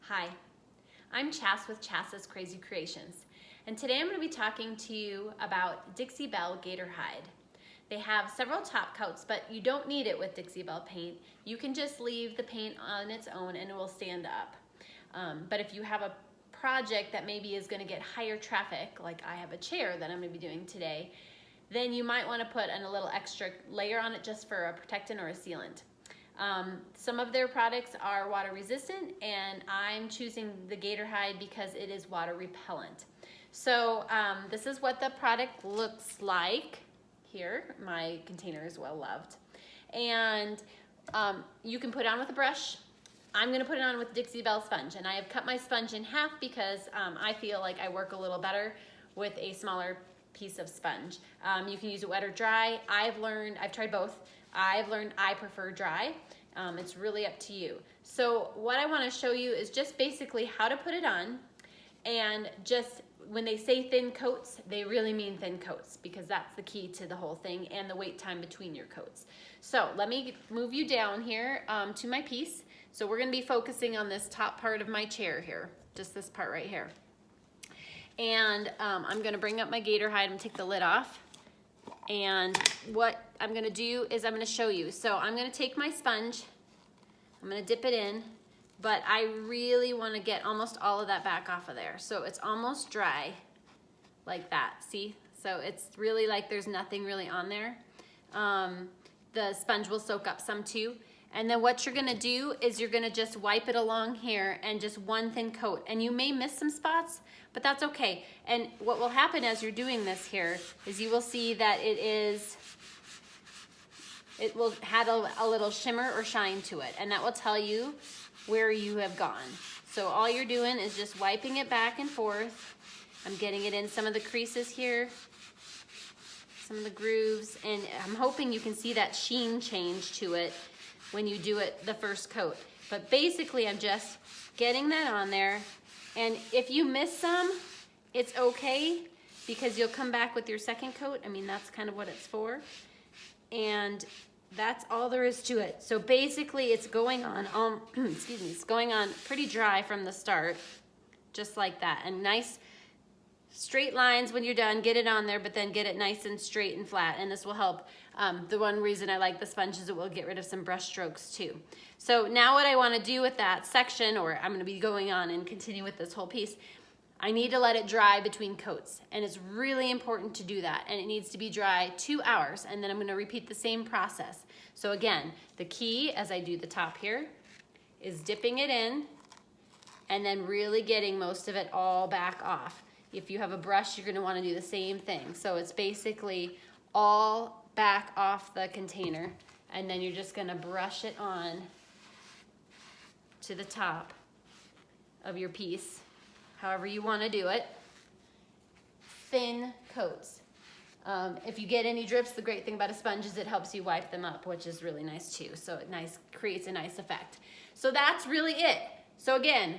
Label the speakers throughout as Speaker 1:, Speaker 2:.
Speaker 1: Hi, I'm Chas with Chas's Crazy Creations, and today I'm going to be talking to you about Dixie Belle Gator hide. They have several top coats, but you don't need it with Dixie Belle paint. You can just leave the paint on its own and it will stand up. But if you have a project that maybe is going to get higher traffic, like I have a chair that I'm going to be doing today, then you might want to put a little extra layer on it just for a protectant or a sealant. Some of their products are water resistant, and I'm choosing the Gator hide because it is water repellent. So this is what the product looks like. Here, my container is well loved. And you can put it on with a brush. I'm gonna put it on with Dixie Belle sponge, and I have cut my sponge in half because I feel like I work a little better with a smaller piece of sponge. You can use it wet or dry. I've tried both. I've learned I prefer dry. It's really up to you. So what I want to show you is just basically how to put it on, and just when they say thin coats, they really mean thin coats because that's the key to the whole thing, and the wait time between your coats. So let me move you down here to my piece. So we're going to be focusing on this top part of my chair here, just this part right here. And I'm going to bring up my Gator hide and take the lid off. And what I'm gonna do is I'm gonna show you. So I'm gonna take my sponge, I'm gonna dip it in, but I really wanna get almost all of that back off of there. So it's almost dry, like that, see? So it's really like there's nothing really on there. The sponge will soak up some too. And then what you're gonna do is you're gonna just wipe it along here and just one thin coat. And you may miss some spots, but that's okay. And what will happen as you're doing this here is you will see that it will have a little shimmer or shine to it. And that will tell you where you have gone. So all you're doing is just wiping it back and forth. I'm getting it in some of the creases here, some of the grooves, and I'm hoping you can see that sheen change to it when you do it the first coat. But basically I'm just getting that on there, and if you miss some, it's okay because you'll come back with your second coat. I mean, that's kind of what it's for, and that's all there is to it. So basically it's going on excuse me, it's going on pretty dry from the start, just like that, and nice straight lines when you're done. Get it on there, but then get it nice and straight and flat, and this will help. The one reason I like the sponge is it will get rid of some brush strokes too. So now what I want to do with that section, or I'm going to be going on and continue with this whole piece, I need to let it dry between coats, and it's really important to do that, and it needs to be dry 2 hours, and then I'm going to repeat the same process. So again, the key as I do the top here is dipping it in and then really getting most of it all back off. If you have a brush, you're going to want to do the same thing. So it's basically all back off the container, and then you're just going to brush it on to the top of your piece, however you want to do it. Thin coats. If you get any drips, the great thing about a sponge is it helps you wipe them up, which is really nice too. So it creates a nice effect. So that's really it. So again,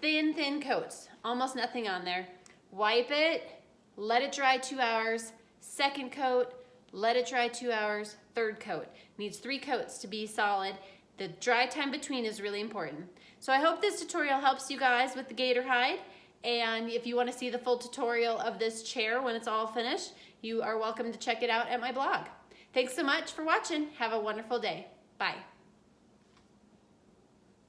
Speaker 1: thin coats, almost nothing on there. Wipe it, let it dry 2 hours, second coat, let it dry 2 hours, third coat. Needs 3 coats to be solid. The dry time between is really important. So I hope this tutorial helps you guys with the Gator hide. And if you want to see the full tutorial of this chair when it's all finished, you are welcome to check it out at my blog. Thanks so much for watching. Have a wonderful day. Bye.